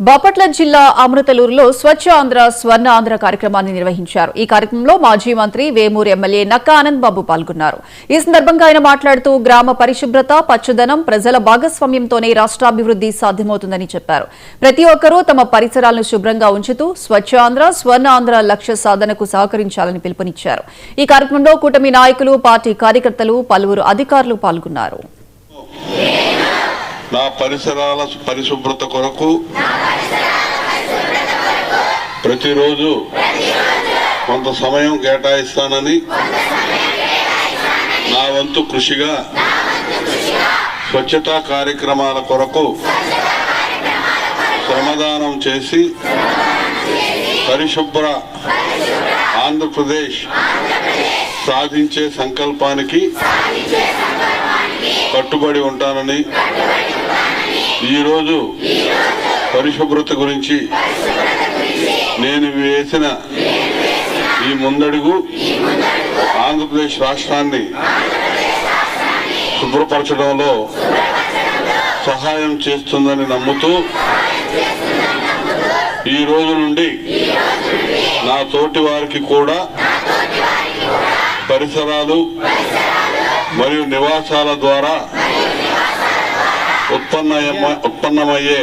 బాపట్ల జిల్లా అమృతలూరులో స్వచ్ఛ ఆంధ్ర స్వర్ణ ఆంధ్ర కార్యక్రమాన్ని నిర్వహించారు. ఈ కార్యక్రమంలో మాజీ మంత్రి వేమూరు ఎమ్మెల్యే నక్కా ఆనంద్ బాబు పాల్గొన్నారు. ఈ సందర్భంగా ఆయన మాట్లాడుతూ గ్రామ పరిశుభ్రత, పచ్చదనం, ప్రజల భాగస్వామ్యంతోనే రాష్ట్రాభివృద్ధి సాధ్యమవుతుందని చెప్పారు. ప్రతి ఒక్కరూ తమ పరిసరాలను శుభ్రంగా ఉంచుతూ స్వచ్ఛ ఆంధ్ర స్వర్ణ ఆంధ్ర లక్ష్య సాధనకు సహకరించాలని పిలుపునిచ్చారు. ఈ కార్యక్రమంలో కూటమి నాయకులు, పార్టీ కార్యకర్తలు, పలువురు అధికారులు పాల్గొన్నారు. నా పరిసరాల పరిశుభ్రత కొరకు ప్రతిరోజు కొంత సమయం కేటాయిస్తానని నా వంతు కృషిగా స్వచ్ఛతా కార్యక్రమాల కొరకు శ్రమదానం చేసి పరిశుభ్ర ఆంధ్రప్రదేశ్ సాధించే సంకల్పానికి కట్టుబడి ఉంటానని ఈరోజు పరిశుభ్రత గురించి నేను వేసిన ఈ ముందడుగు ఆంధ్రప్రదేశ్ రాష్ట్రాన్ని శుభ్రపరచడంలో సహాయం చేస్తుందని నమ్ముతూ ఈ రోజు నుండి నా తోటి వారికి కూడా పరిసరాలు మరియు నివాసాల ద్వారా ఉత్పన్నమయ్యే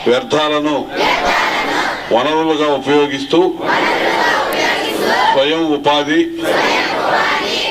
వ్యర్థాలను వనరులుగా ఉపయోగిస్తూ స్వయం ఉపాధి